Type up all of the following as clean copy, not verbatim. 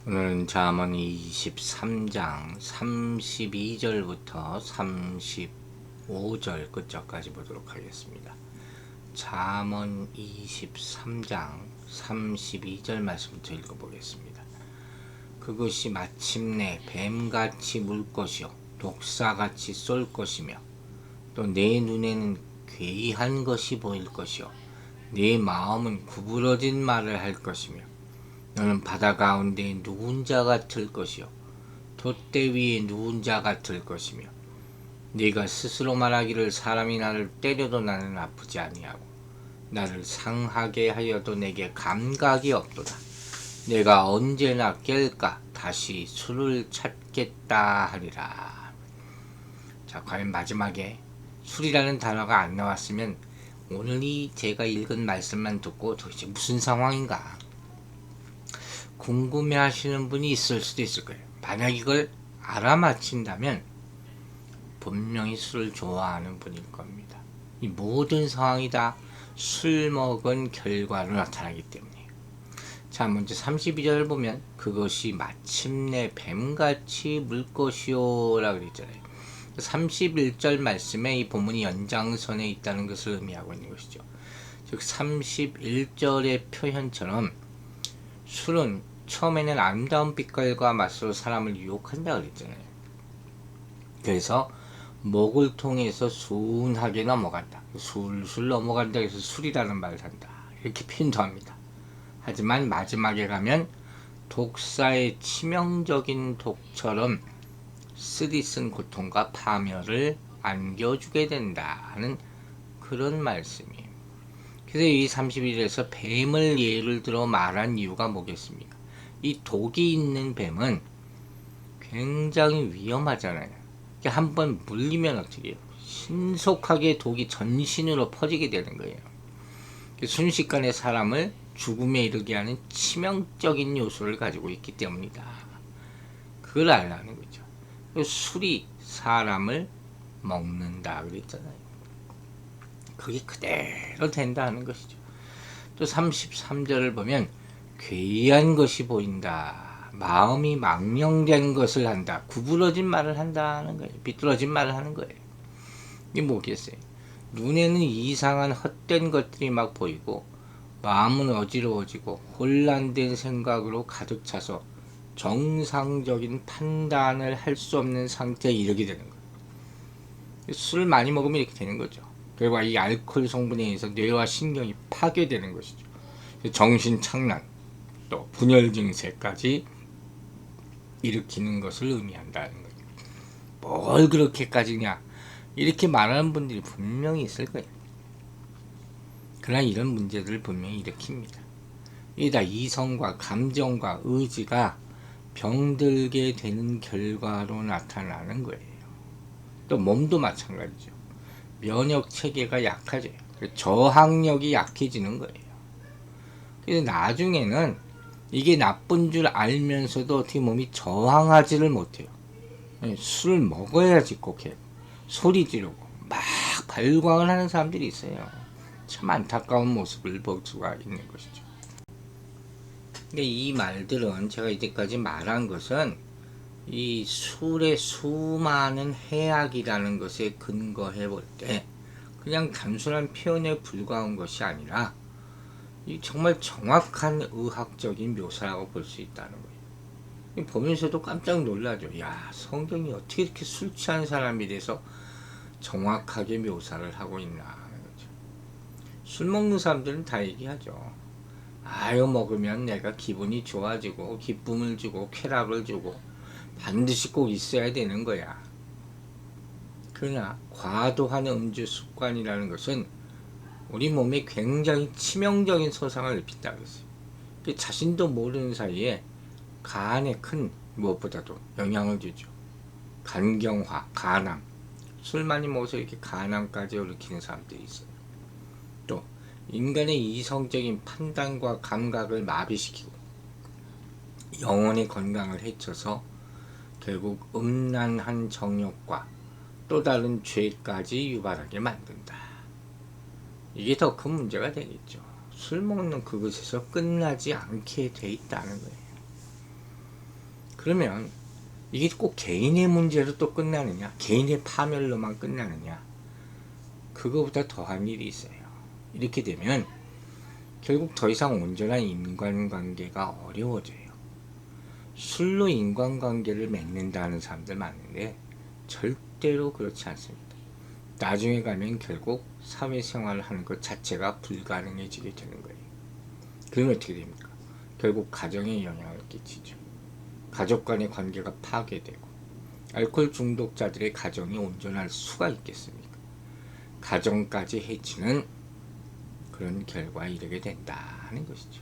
오늘은 잠언 23장 32절부터 35절 끝절까지 보도록 하겠습니다. 잠언 23장 32절 말씀부터 읽어보겠습니다. 그것이 마침내 뱀같이 물 것이요 독사같이 쏠 것이며 또 내 눈에는 괴이한 것이 보일 것이요 내 마음은 구부러진 말을 할 것이며 너는 바다 가운데 누운 자 같을 것이요 돛대 위에 누운 자 같을 것이며 네가 스스로 말하기를 사람이 나를 때려도 나는 아프지 아니하고 나를 상하게 하여도 내게 감각이 없도다. 내가 언제나 깰까 다시 술을 찾겠다 하리라. 자, 과연 마지막에 술이라는 단어가 안 나왔으면 오늘 이 제가 읽은 말씀만 듣고 도대체 무슨 상황인가 궁금해 하시는 분이 있을 수도 있을 거예요. 만약 이걸 알아맞힌다면 분명히 술을 좋아하는 분일 겁니다. 이 모든 상황이 다 술 먹은 결과로 나타나기 때문에. 자, 먼저 32절을 보면 그것이 마침내 뱀같이 물 것이요 라고 그랬잖아요. 31절 말씀에 이 본문이 연장선에 있다는 것을 의미하고 있는 것이죠. 즉 31절의 표현처럼 술은 처음에는 아름다운 빛깔과 맛으로 사람을 유혹한다 그랬잖아요. 그래서 목을 통해서 순하게 넘어간다. 술술 넘어간다 해서 술이라는 말을 한다. 이렇게 표현도 합니다. 하지만 마지막에 가면 독사의 치명적인 독처럼 쓰디쓴 고통과 파멸을 안겨주게 된다는 그런 말씀이에요. 그래서 이 31절에서 뱀을 예를 들어 말한 이유가 뭐겠습니까? 이 독이 있는 뱀은 굉장히 위험하잖아요. 한번 물리면 어떻게 해요? 신속하게 독이 전신으로 퍼지게 되는 거예요. 순식간에 사람을 죽음에 이르게 하는 치명적인 요소를 가지고 있기 때문이다. 그걸 알라는 거죠. 술이 사람을 먹는다 그랬잖아요. 그게 그대로 된다는 것이죠. 또 33절을 보면 괴이한 것이 보인다. 마음이 망령된 것을 한다. 구부러진 말을 한다는 거예요. 비뚤어진 말을 하는 거예요. 이게 뭐겠어요? 눈에는 이상한 헛된 것들이 막 보이고 마음은 어지러워지고 혼란된 생각으로 가득 차서 정상적인 판단을 할 수 없는 상태에 이르게 되는 거예요. 술 많이 먹으면 이렇게 되는 거죠. 결과 이 알코올 성분에 의해서 뇌와 신경이 파괴되는 것이죠. 정신착란, 또 분열 증세까지 일으키는 것을 의미한다는 거예요. 뭘 그렇게까지냐 이렇게 말하는 분들이 분명히 있을 거예요. 그러나 이런 문제들을 분명히 일으킵니다. 이게 다 이성과 감정과 의지가 병들게 되는 결과로 나타나는 거예요. 또 몸도 마찬가지죠. 면역 체계가 약해져요. 저항력이 약해지는 거예요. 그래서 나중에는 이게 나쁜 줄 알면서도 어떻게 몸이 저항하지를 못해요. 술을 먹어야지 꼭 해요. 소리 지르고 막 발광을 하는 사람들이 있어요. 참 안타까운 모습을 볼 수가 있는 것이죠. 근데 이 말들은 제가 이제까지 말한 것은 이 술의 수많은 해악이라는 것에 근거해 볼 때 그냥 단순한 표현에 불과한 것이 아니라 정말 정확한 의학적인 묘사라고 볼 수 있다는 거예요. 보면서도 깜짝 놀라죠. 야, 성경이 어떻게 이렇게 술 취한 사람에 대해서 정확하게 묘사를 하고 있나 하는 거죠. 술 먹는 사람들은 다 얘기하죠. 이거 먹으면 내가 기분이 좋아지고 기쁨을 주고 쾌락을 주고 반드시 꼭 있어야 되는 거야. 그러나 과도한 음주 습관이라는 것은 우리 몸에 굉장히 치명적인 손상을 입힌다고 했어요. 자신도 모르는 사이에 간에 큰 무엇보다도 영향을 주죠. 간경화, 간암. 술 많이 먹어서 이렇게 간암까지 일으키는 사람들이 있어요. 또 인간의 이성적인 판단과 감각을 마비시키고 영혼의 건강을 해쳐서 결국 음란한 정욕과 또 다른 죄까지 유발하게 만든다. 이게 더 큰 문제가 되겠죠. 술 먹는 그것에서 끝나지 않게 돼 있다는 거예요. 그러면 이게 꼭 개인의 문제로 또 끝나느냐, 개인의 파멸로만 끝나느냐, 그거보다 더한 일이 있어요. 이렇게 되면 결국 더 이상 온전한 인간관계가 어려워져요. 술로 인간관계를 맺는다는 사람들 많은데 절대로 그렇지 않습니다. 나중에 가면 결국 사회생활을 하는 것 자체가 불가능해지게 되는 거예요. 그러면 어떻게 됩니까? 결국 가정에 영향을 끼치죠. 가족 간의 관계가 파괴되고, 알코올 중독자들의 가정이 온전할 수가 있겠습니까? 가정까지 해치는 그런 결과에 이르게 된다는 것이죠.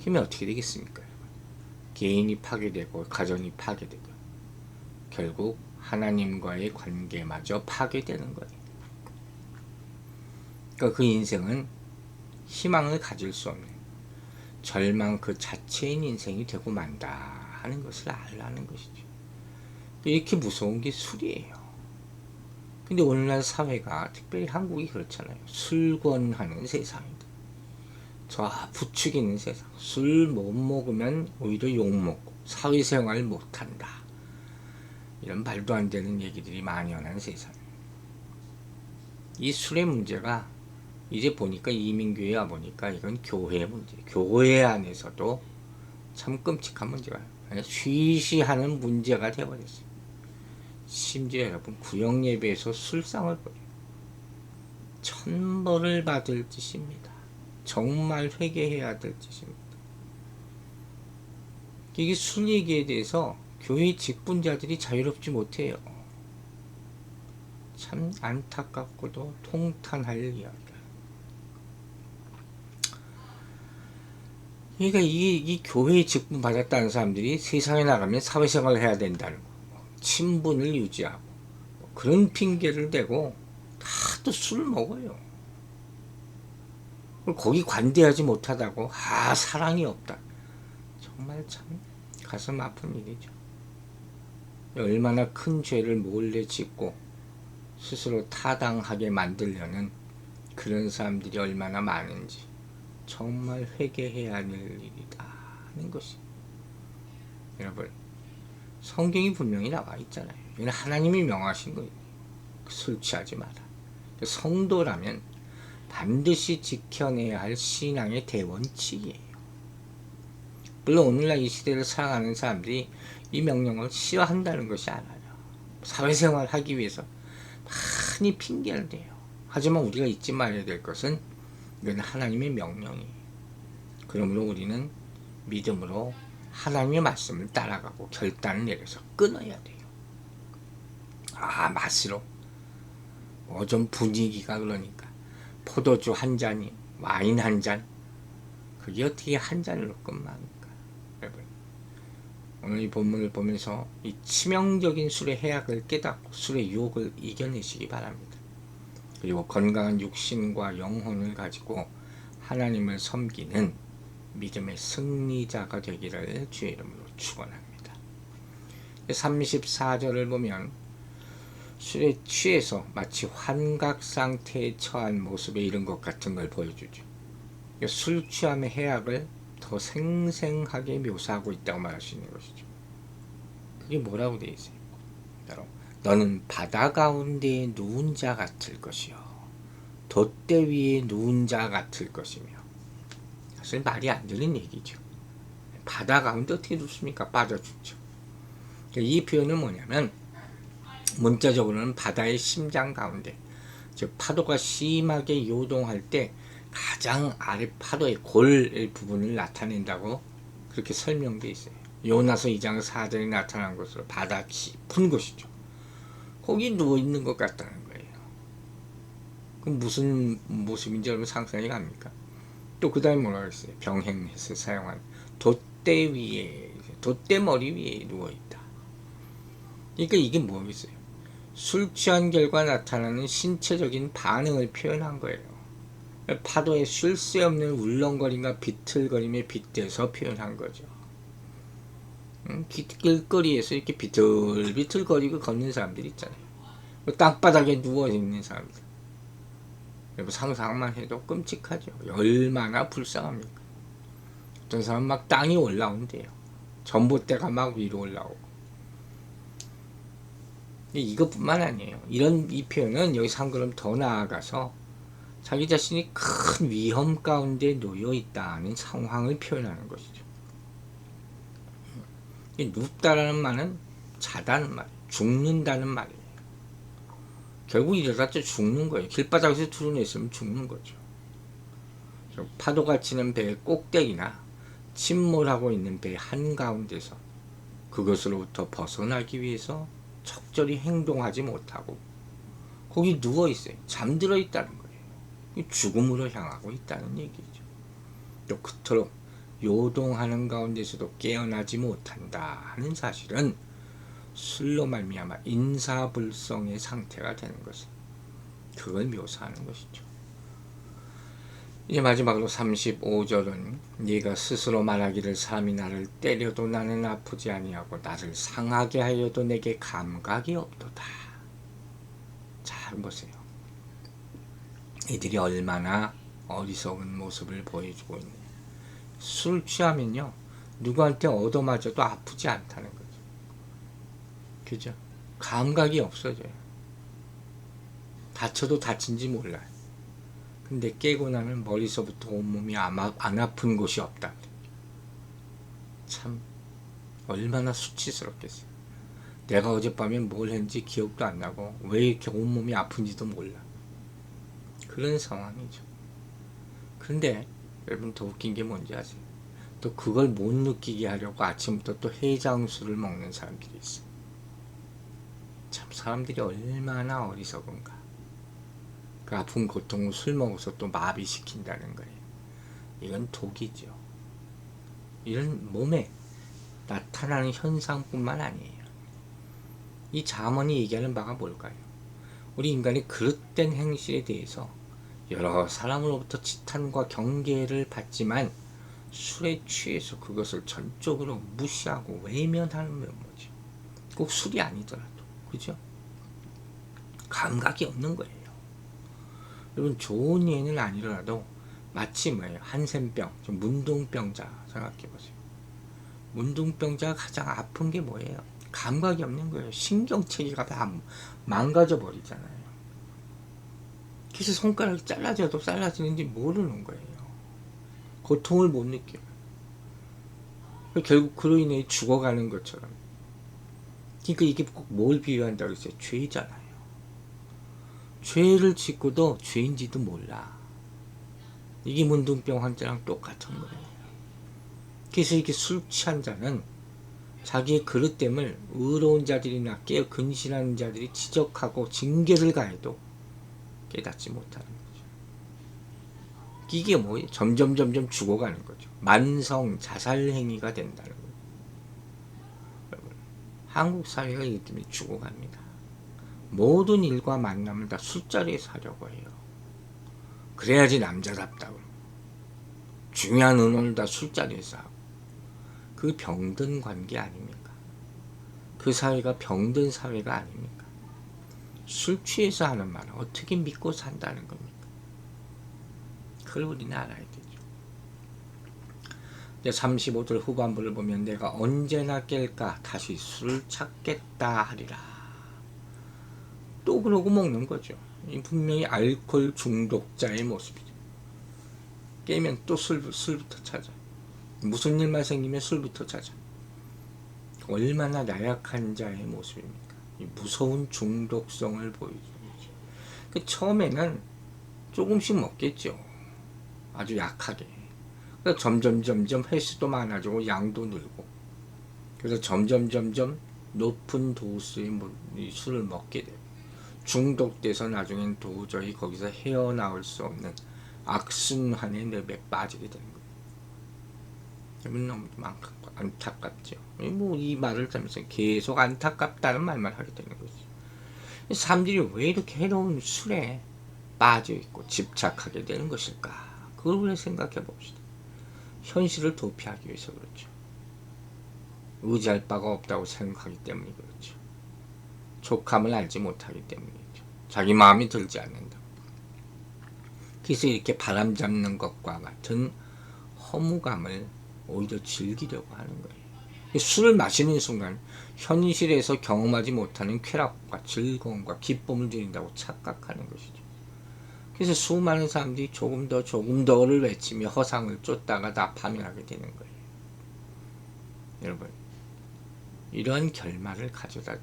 그러면 어떻게 되겠습니까? 개인이 파괴되고 가정이 파괴되고 결국 하나님과의 관계마저 파괴되는 거예요. 그러니까 그 인생은 희망을 가질 수 없는 절망 그 자체인 인생이 되고 만다 하는 것을 알라는 것이죠. 이렇게 무서운 게 술이에요. 근데 오늘날 사회가, 특별히 한국이 그렇잖아요. 술권하는 세상이다. 저 부추기는 세상. 술 못 먹으면 오히려 욕먹고 사회생활 못한다. 이런 말도 안 되는 얘기들이 만연한 세상. 이 술의 문제가 이제 보니까 이민교회에 와보니까 이건 교회 문제. 교회 안에서도 참 끔찍한 문제가 쉬쉬하는 문제가 되어버렸어요. 심지어 여러분 구역예배에서 술상을 벌여요. 천벌을 받을 짓입니다. 정말 회개해야 될 짓입니다. 이게 술 얘기에 대해서 교회 직분자들이 자유롭지 못해요. 참 안타깝고도 통탄할 이야기야. 그러니까 이 교회에 직분 받았다는 사람들이 세상에 나가면 사회생활을 해야 된다는 거, 친분을 유지하고 그런 핑계를 대고 다 또 술을 먹어요. 거기 관대하지 못하다고 사랑이 없다. 정말 참 가슴 아픈 일이죠. 얼마나 큰 죄를 몰래 짓고 스스로 타당하게 만들려는 그런 사람들이 얼마나 많은지 정말 회개해야 할 일이다 하는 것이. 여러분 성경이 분명히 나와 있잖아요. 이건 하나님이 명하신 거예요. 술 취하지 마라. 성도라면 반드시 지켜내야 할 신앙의 대원칙이에요. 물론 오늘날 이 시대를 살아가는 사람들이 이 명령을 싫어한다는 것이 아니에요. 사회생활 하기 위해서 많이 핑계를 대요. 하지만 우리가 잊지 말아야 될 것은 이건 하나님의 명령이에요. 그러므로 우리는 믿음으로 하나님의 말씀을 따라가고 결단을 내려서 끊어야 돼요. 맛으로 좀 분위기가 그러니까 포도주 한 잔이 와인 한 잔, 그게 어떻게 한 잔으로 끝납니까? 여러분 오늘 이 본문을 보면서 이 치명적인 술의 해악을 깨닫고 술의 유혹을 이겨내시기 바랍니다. 그리고 건강한 육신과 영혼을 가지고 하나님을 섬기는 믿음의 승리자가 되기를 주의 이름으로 축원합니다. 34절을 보면 술에 취해서 마치 환각 상태에 처한 모습에 이른 것 같은 걸 보여주죠. 술 취함의 해악을 더 생생하게 묘사하고 있다고 말할 수 있는 것이죠. 그게 뭐라고 되어 있어요? 너는 바다 가운데 누운 자 같을 것이요 돛대 위에 누운 자 같을 것이며. 사실 말이 안 되는 얘기죠. 바다 가운데 어떻게 눕습니까? 빠져 죽죠. 이 표현은 뭐냐면 문자적으로는 바다의 심장 가운데, 즉 파도가 심하게 요동할 때 가장 아래 파도의 골 부분을 나타낸다고 그렇게 설명되어 있어요. 요나서 2장 4절에 나타난 것으로 바다 깊은 곳이죠. 거기 누워있는 것 같다는 거예요. 그럼 무슨 모습인지 여러분 상상이 갑니까? 또 그 다음에 뭐라고 했어요? 병행해서 사용한 돛대 위에, 돛대 머리 위에 누워있다. 그러니까 이게 뭐겠어요? 술 취한 결과 나타나는 신체적인 반응을 표현한 거예요. 파도에 쉴 새 없는 울렁거림과 비틀거림에 빗대서 표현한 거죠. 길거리에서 이렇게 비틀비틀거리고 걷는 사람들 있잖아요. 땅바닥에 누워있는 사람들. 상상만 해도 끔찍하죠. 얼마나 불쌍합니까? 어떤 사람 막 땅이 올라온대요. 전봇대가 막 위로 올라오고. 이것뿐만 아니에요. 이 표현은 여기서 한 걸음 더 나아가서 자기 자신이 큰 위험 가운데 놓여 있다는 상황을 표현하는 것이죠. 눕다라는 말은 자다는 말, 죽는다는 말이에요. 결국 이러다 죽는 거예요. 길바닥에서 드러냈으면 죽는 거죠. 파도가 치는 배의 꼭대기나 침몰하고 있는 배 한가운데서 그것으로부터 벗어나기 위해서 적절히 행동하지 못하고 거기 누워있어요. 잠들어 있다는 거예요. 죽음으로 향하고 있다는 얘기죠. 또 그토록 요동하는 가운데서도 깨어나지 못한다 하는 사실은 술로 말미암아 인사불성의 상태가 되는 것을 그걸 묘사하는 것이죠. 이제 마지막으로 35절은 네가 스스로 말하기를 사람이 나를 때려도 나는 아프지 아니하고 나를 상하게 하여도 내게 감각이 없도다. 잘 보세요. 이들이 얼마나 어리석은 모습을 보여주고 있네. 술 취하면요 누구한테 얻어맞아도 아프지 않다는 거죠. 그죠? 감각이 없어져요. 다쳐도 다친지 몰라요. 근데 깨고 나면 머리서부터 온몸이 안 아픈 곳이 없다. 참 얼마나 수치스럽겠어요. 내가 어젯밤에 뭘 했는지 기억도 안 나고 왜 이렇게 온몸이 아픈지도 몰라. 그런 상황이죠. 그런데 여러분 더 웃긴 게 뭔지 아세요? 또 그걸 못 느끼게 하려고 아침부터 또 해장술을 먹는 사람들이 있어요. 참 사람들이 얼마나 어리석은가. 그 아픈 고통을 술 먹어서 또 마비시킨다는 거예요. 이건 독이죠. 이런 몸에 나타나는 현상뿐만 아니에요. 이 잠언이 얘기하는 바가 뭘까요? 우리 인간의 그릇된 행실에 대해서 여러 사람으로부터 지탄과 경계를 받지만 술에 취해서 그것을 전적으로 무시하고 외면하는 면모죠. 꼭 술이 아니더라도. 그죠? 감각이 없는 거예요. 여러분 좋은 예는 아니더라도 마치 뭐예요? 한센병, 문둥병자 생각해보세요. 문둥병자가 가장 아픈 게 뭐예요? 감각이 없는 거예요. 신경체계가 다 망가져 버리잖아요. 그래서 손가락이 잘라져도 잘라지는지 모르는 거예요. 고통을 못 느껴요. 결국 그로 인해 죽어가는 것처럼. 그러니까 이게 꼭 뭘 비유한다고 했어요? 죄잖아요. 죄를 짓고도 죄인지도 몰라. 이게 문둥병 환자랑 똑같은 거예요. 그래서 이렇게 술 취한 자는 자기의 그릇됨을 의로운 자들이나 깨어 근신하는 자들이 지적하고 징계를 가해도 깨닫지 못하는 거죠. 이게 뭐예요? 점점 죽어가는 거죠. 만성 자살 행위가 된다는 거예요. 여러분, 한국 사회가 이기 때문에 죽어갑니다. 모든 일과 만남을 다 술자리에서 하려고 해요. 그래야지 남자답다고. 중요한 의논을 다 술자리에서 하고. 그 병든 관계 아닙니까? 그 사회가 병든 사회가 아닙니까? 술 취해서 하는 말을 어떻게 믿고 산다는 겁니까? 그걸 우리는 알아야 되죠. 이제 35절 후반부를 보면 내가 언제나 깰까 다시 술을 찾겠다 하리라. 또 그러고 먹는 거죠. 분명히 알코올 중독자의 모습이죠. 깨면 또 술부터 찾아. 무슨 일만 생기면 술부터 찾아. 얼마나 나약한 자의 모습입니까? 이 무서운 중독성을 보여주는 거죠. 처음에는 조금씩 먹겠죠. 아주 약하게. 그래서 점점 횟수도 많아지고 양도 늘고. 그래서 점점 높은 도수의 술을 먹게 돼요. 중독돼서 나중엔 도저히 거기서 헤어나올 수 없는 악순환의 늪에 빠지게 되는 거예요. 여러분 너무 안타깝죠. 이 말을 하면서 계속 안타깝다는 말만 하게 되는 거죠. 사람들이 왜 이렇게 해로운 술에 빠져있고 집착하게 되는 것일까? 그걸 우리 생각해 봅시다. 현실을 도피하기 위해서 그렇죠. 의지할 바가 없다고 생각하기 때문에 그렇죠. 족함을 알지 못하기 때문이죠. 자기 마음이 들지 않는다. 그래서 이렇게 바람 잡는 것과 같은 허무감을 오히려 즐기려고 하는 거예요. 술을 마시는 순간 현실에서 경험하지 못하는 쾌락과 즐거움과 기쁨을 드린다고 착각하는 것이죠. 그래서 수많은 사람들이 조금 더를 외치며 허상을 쫓다가 다 파멸하게 되는 거예요. 여러분, 이러한 결말을 가져다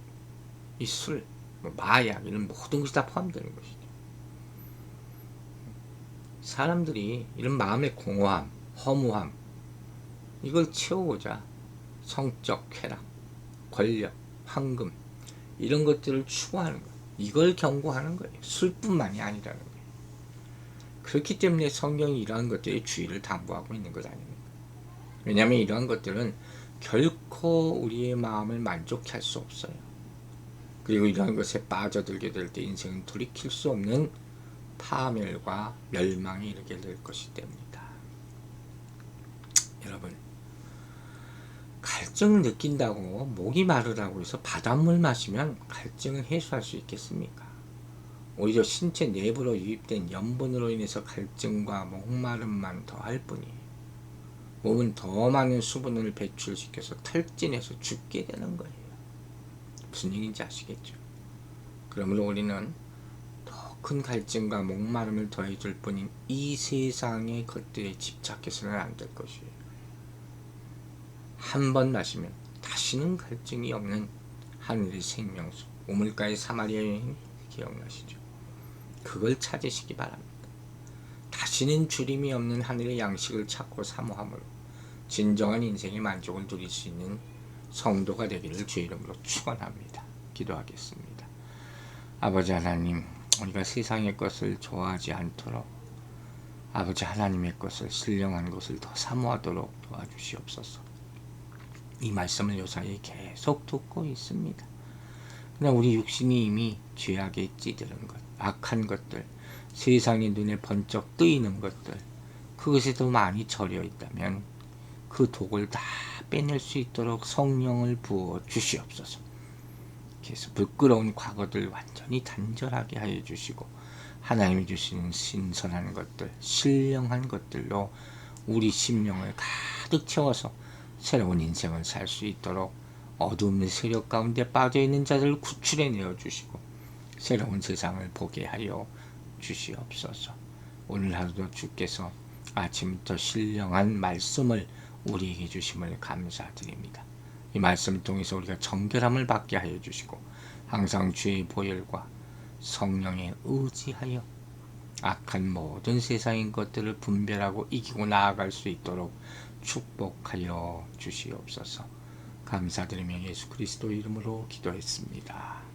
이 술, 마약 이런 모든 것이 다 포함되는 것이죠. 사람들이 이런 마음의 공허함, 허무함 이걸 채우고자 성적 쾌락, 권력, 황금 이런 것들을 추구하는 거예요. 이걸 경고하는 거예요. 술뿐만이 아니라는 거예요. 그렇기 때문에 성경이 이러한 것들의 주의를 당부하고 있는 것 아닙니까? 왜냐하면 이러한 것들은 결코 우리의 마음을 만족해 할 수 없어요. 그리고 이러한 것에 빠져들게 될 때 인생은 돌이킬 수 없는 파멸과 멸망에 이르게 될 것이 됩니다. 여러분, 갈증을 느낀다고 목이 마르다고 해서 바닷물 마시면 갈증을 해소할 수 있겠습니까? 오히려 신체 내부로 유입된 염분으로 인해서 갈증과 목마름만 더할 뿐이에요. 몸은 더 많은 수분을 배출시켜서 탈진해서 죽게 되는 거예요. 무슨 얘기인지 아시겠죠? 그러므로 우리는 더 큰 갈증과 목마름을 더해줄 뿐인 이 세상의 것들에 집착해서는 안 될 것이에요. 한 번 마시면 다시는 갈증이 없는 하늘의 생명수, 우물가의 사마리아 여인 기억나시죠? 그걸 찾으시기 바랍니다. 다시는 주림이 없는 하늘의 양식을 찾고 사모함으로 진정한 인생의 만족을 누릴 수 있는 성도가 되기를 주 이름으로 축원합니다. 기도하겠습니다. 아버지 하나님, 우리가 세상의 것을 좋아하지 않도록 아버지 하나님의 것을, 신령한 것을 더 사모하도록 도와주시옵소서. 이 말씀을 요사이 계속 듣고 있습니다. 그러나 우리 육신이 이미 죄악에 찌드는 것, 악한 것들, 세상의 눈에 번쩍 뜨이는 것들, 그것에 더 많이 절여 있다면 그 독을 다 빼낼 수 있도록 성령을 부어 주시옵소서. 그래서 부끄러운 과거들 완전히 단절하게 하여 주시고 하나님이 주시는 신선한 것들, 신령한 것들로 우리 심령을 가득 채워서 새로운 인생을 살 수 있도록 어두운 세력 가운데 빠져있는 자들을 구출해내어 주시고 새로운 세상을 보게 하여 주시옵소서. 오늘 하루도 주께서 아침부터 신령한 말씀을 우리에게 주심을 감사드립니다. 이 말씀을 통해서 우리가 정결함을 받게 하여 주시고 항상 주의 보혈과 성령에 의지하여 악한 모든 세상의 것들을 분별하고 이기고 나아갈 수 있도록 축복하여 주시옵소서. 감사드리며 예수 그리스도 이름으로 기도했습니다.